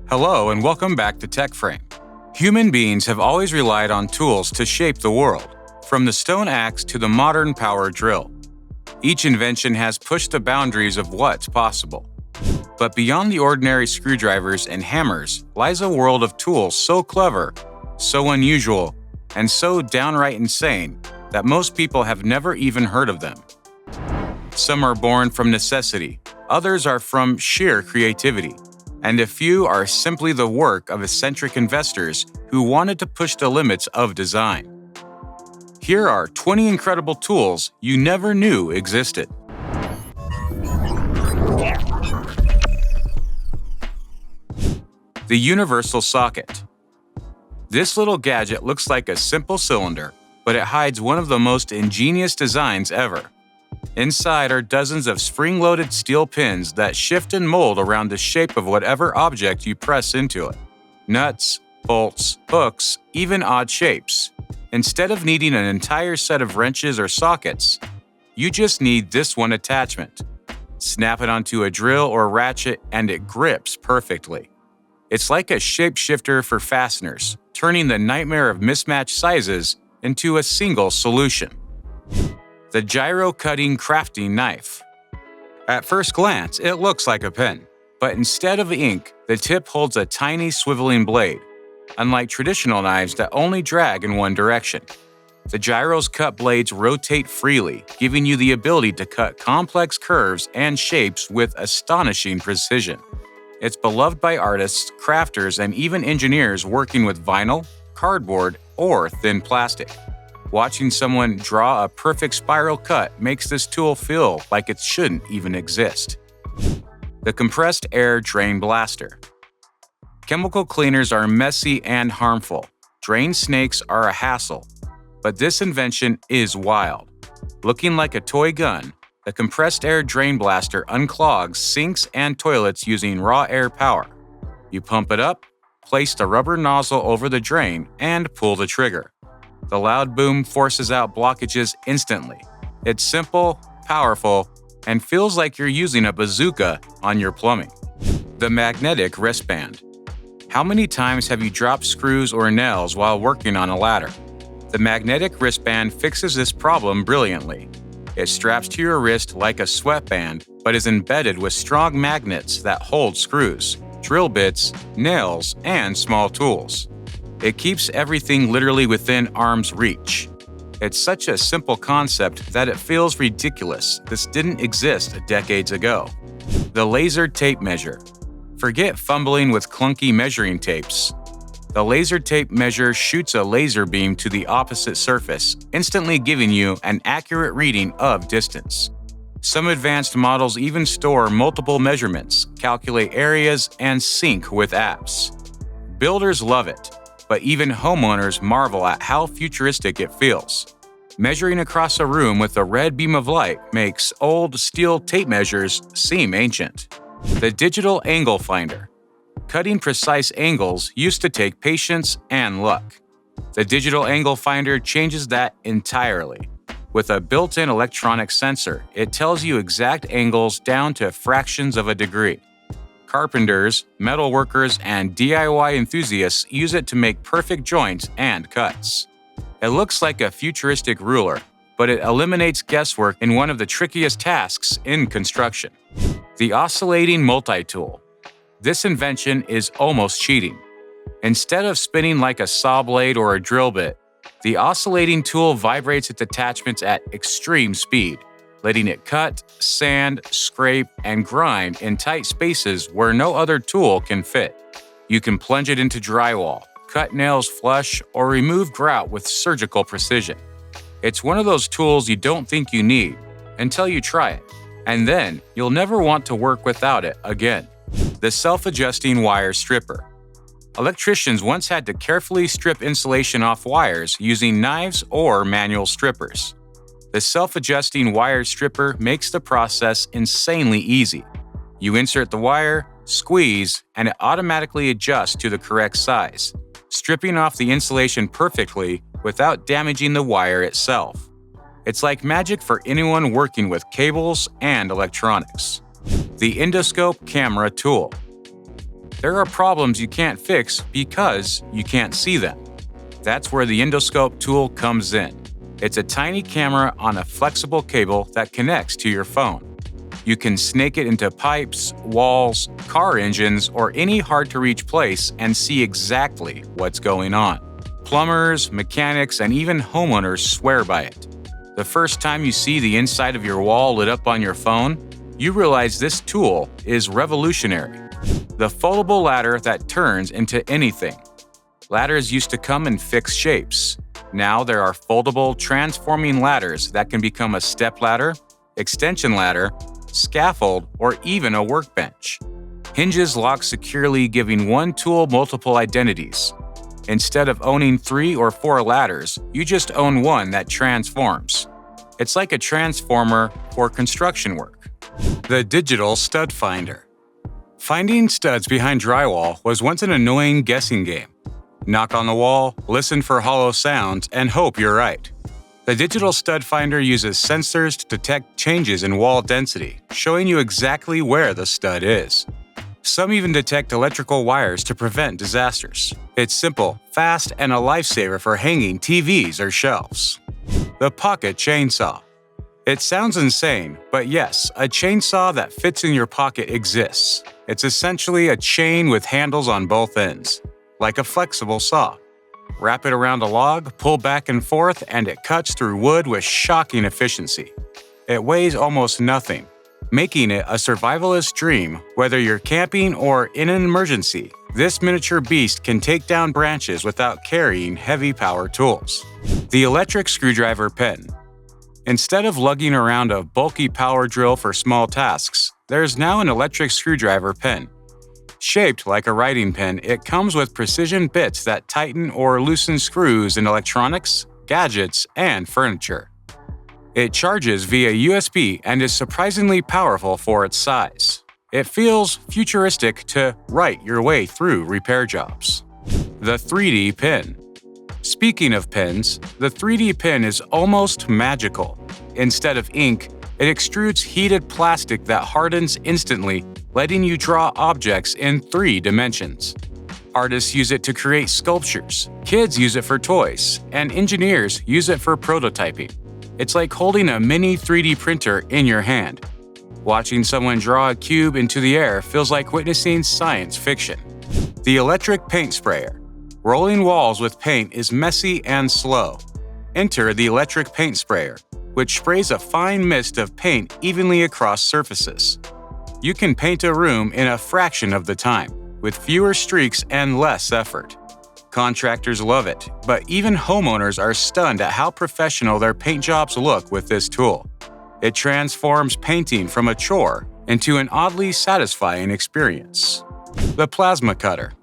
Hello and welcome back to TechFrame. Human beings have always relied on tools to shape the world, from the stone axe to the modern power drill. Each invention has pushed the boundaries of what's possible. But beyond the ordinary screwdrivers and hammers lies a world of tools so clever, so unusual, and so downright insane that most people have never even heard of them. Some are born from necessity, others are from sheer creativity, and a few are simply the work of eccentric investors who wanted to push the limits of design. Here are 20 incredible tools you never knew existed. The universal socket. This little gadget looks like a simple cylinder, but it hides one of the most ingenious designs ever. Inside are dozens of spring-loaded steel pins that shift and mold around the shape of whatever object you press into it. Nuts, bolts, hooks, even odd shapes. Instead of needing an entire set of wrenches or sockets, you just need this one attachment. Snap it onto a drill or ratchet and it grips perfectly. It's like a shapeshifter for fasteners, turning the nightmare of mismatched sizes into a single solution. The gyro-cutting crafting knife. At first glance, it looks like a pen, but instead of ink, the tip holds a tiny swiveling blade, unlike traditional knives that only drag in one direction. The gyro's cut blades rotate freely, giving you the ability to cut complex curves and shapes with astonishing precision. It's beloved by artists, crafters, and even engineers working with vinyl, cardboard, or thin plastic. Watching someone draw a perfect spiral cut makes this tool feel like it shouldn't even exist. The compressed air drain blaster. Chemical cleaners are messy and harmful. Drain snakes are a hassle. But this invention is wild. Looking like a toy gun, the compressed air drain blaster unclogs sinks and toilets using raw air power. You pump it up, place the rubber nozzle over the drain, and pull the trigger. The loud boom forces out blockages instantly. It's simple, powerful, and feels like you're using a bazooka on your plumbing. The magnetic wristband. How many times have you dropped screws or nails while working on a ladder? The magnetic wristband fixes this problem brilliantly. It straps to your wrist like a sweatband, but is embedded with strong magnets that hold screws, drill bits, nails, and small tools. It keeps everything literally within arm's reach. It's such a simple concept that it feels ridiculous this didn't exist decades ago. The laser tape measure. Forget fumbling with clunky measuring tapes. The laser tape measure shoots a laser beam to the opposite surface, instantly giving you an accurate reading of distance. Some advanced models even store multiple measurements, calculate areas, and sync with apps. Builders love it, but even homeowners marvel at how futuristic it feels. Measuring across a room with a red beam of light makes old steel tape measures seem ancient. The digital angle finder. Cutting precise angles used to take patience and luck. The digital angle finder changes that entirely. With a built-in electronic sensor, it tells you exact angles down to fractions of a degree. Carpenters, metalworkers, and DIY enthusiasts use it to make perfect joints and cuts. It looks like a futuristic ruler, but it eliminates guesswork in one of the trickiest tasks in construction. The oscillating multi-tool. This invention is almost cheating. Instead of spinning like a saw blade or a drill bit, the oscillating tool vibrates its attachments at extreme speed, letting it cut, sand, scrape, and grind in tight spaces where no other tool can fit. You can plunge it into drywall, cut nails flush, or remove grout with surgical precision. It's one of those tools you don't think you need until you try it, and then you'll never want to work without it again. The self-adjusting wire stripper. Electricians once had to carefully strip insulation off wires using knives or manual strippers. The self-adjusting wire stripper makes the process insanely easy. You insert the wire, squeeze, and it automatically adjusts to the correct size, stripping off the insulation perfectly without damaging the wire itself. It's like magic for anyone working with cables and electronics. The endoscope camera tool. There are problems you can't fix because you can't see them. That's where the endoscope tool comes in. It's a tiny camera on a flexible cable that connects to your phone. You can snake it into pipes, walls, car engines, or any hard-to-reach place and see exactly what's going on. Plumbers, mechanics, and even homeowners swear by it. The first time you see the inside of your wall lit up on your phone, you realize this tool is revolutionary. The foldable ladder that turns into anything. Ladders used to come in fixed shapes. Now there are foldable, transforming ladders that can become a step ladder, extension ladder, scaffold, or even a workbench. Hinges lock securely, giving one tool multiple identities. Instead of owning 3 or 4 ladders, you just own one that transforms. It's like a transformer for construction work. The digital stud finder. Finding studs behind drywall was once an annoying guessing game. Knock on the wall, listen for hollow sounds, and hope you're right. The digital stud finder uses sensors to detect changes in wall density, showing you exactly where the stud is. Some even detect electrical wires to prevent disasters. It's simple, fast, and a lifesaver for hanging TVs or shelves. The pocket chainsaw. It sounds insane, but yes, a chainsaw that fits in your pocket exists. It's essentially a chain with handles on both ends, like a flexible saw. Wrap it around a log, pull back and forth, and it cuts through wood with shocking efficiency. It weighs almost nothing, making it a survivalist dream whether you're camping or in an emergency. This miniature beast can take down branches without carrying heavy power tools. The electric screwdriver pen. Instead of lugging around a bulky power drill for small tasks, there's now an electric screwdriver pen. Shaped like a writing pen, it comes with precision bits that tighten or loosen screws in electronics, gadgets, and furniture. It charges via USB and is surprisingly powerful for its size. It feels futuristic to write your way through repair jobs. The 3D pen. Speaking of pens, the 3D pen is almost magical. Instead of ink, it extrudes heated plastic that hardens instantly, letting you draw objects in 3 dimensions. Artists use it to create sculptures, kids use it for toys, and engineers use it for prototyping. It's like holding a mini 3D printer in your hand. Watching someone draw a cube into the air feels like witnessing science fiction. The electric paint sprayer. Rolling walls with paint is messy and slow. Enter the electric paint sprayer, which sprays a fine mist of paint evenly across surfaces. You can paint a room in a fraction of the time, with fewer streaks and less effort. Contractors love it, but even homeowners are stunned at how professional their paint jobs look with this tool. It transforms painting from a chore into an oddly satisfying experience. The plasma cutter.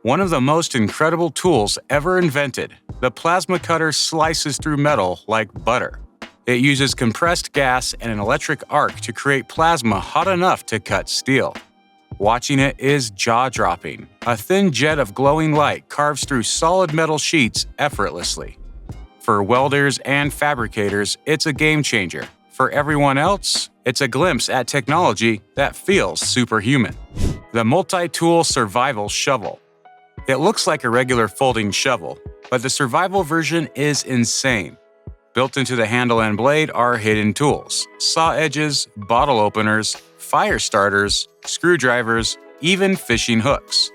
One of the most incredible tools ever invented, the plasma cutter slices through metal like butter. It uses compressed gas and an electric arc to create plasma hot enough to cut steel. Watching it is jaw-dropping. A thin jet of glowing light carves through solid metal sheets effortlessly. For welders and fabricators, it's a game changer. For everyone else, it's a glimpse at technology that feels superhuman. The multi-tool survival shovel. It looks like a regular folding shovel, but the survival version is insane. Built into the handle and blade are hidden tools, saw edges, bottle openers, fire starters, screwdrivers, even fishing hooks.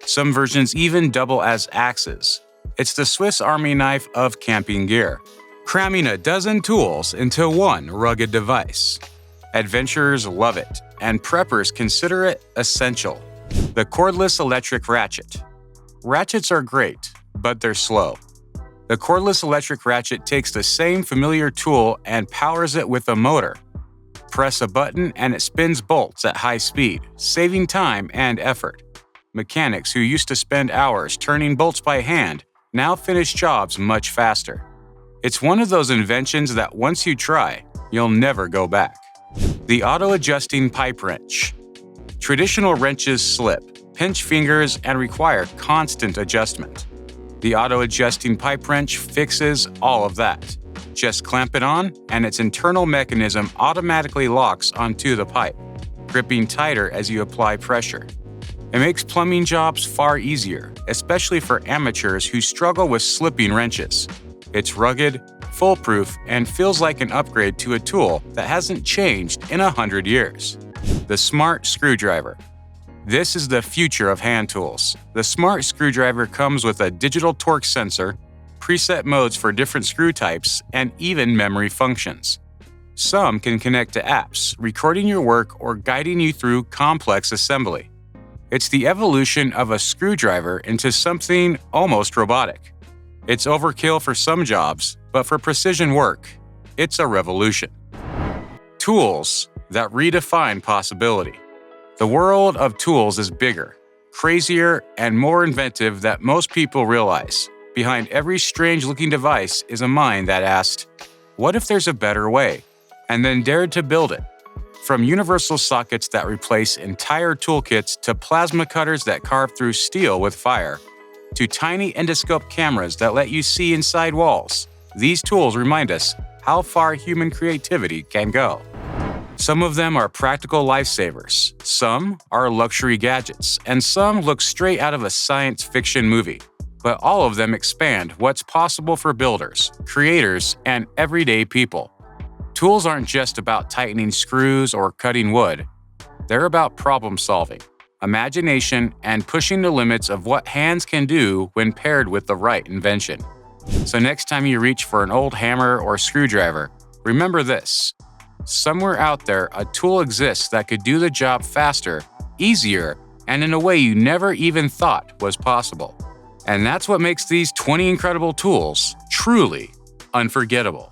Some versions even double as axes. It's the Swiss Army knife of camping gear, cramming a dozen tools into one rugged device. Adventurers love it, and preppers consider it essential. The cordless electric ratchet. Ratchets are great, but they're slow. The cordless electric ratchet takes the same familiar tool and powers it with a motor. Press a button and it spins bolts at high speed, saving time and effort. Mechanics who used to spend hours turning bolts by hand now finish jobs much faster. It's one of those inventions that once you try, you'll never go back. The auto-adjusting pipe wrench. Traditional wrenches slip, pinch fingers, and require constant adjustment. The auto-adjusting pipe wrench fixes all of that. Just clamp it on, and its internal mechanism automatically locks onto the pipe, gripping tighter as you apply pressure. It makes plumbing jobs far easier, especially for amateurs who struggle with slipping wrenches. It's rugged, foolproof, and feels like an upgrade to a tool that hasn't changed in 100 years. The smart screwdriver. This is the future of hand tools. The smart screwdriver comes with a digital torque sensor, preset modes for different screw types, and even memory functions. Some can connect to apps, recording your work or guiding you through complex assembly. It's the evolution of a screwdriver into something almost robotic. It's overkill for some jobs, but for precision work, it's a revolution. Tools that redefine possibility. The world of tools is bigger, crazier, and more inventive than most people realize. Behind every strange-looking device is a mind that asked, "What if there's a better way?" and then dared to build it. From universal sockets that replace entire toolkits to plasma cutters that carve through steel with fire, to tiny endoscope cameras that let you see inside walls, these tools remind us how far human creativity can go. Some of them are practical lifesavers, some are luxury gadgets, and some look straight out of a science fiction movie. But all of them expand what's possible for builders, creators, and everyday people. Tools aren't just about tightening screws or cutting wood. They're about problem solving, imagination, and pushing the limits of what hands can do when paired with the right invention. So next time you reach for an old hammer or screwdriver, remember this. Somewhere out there, a tool exists that could do the job faster, easier, and in a way you never even thought was possible. And that's what makes these 20 incredible tools truly unforgettable.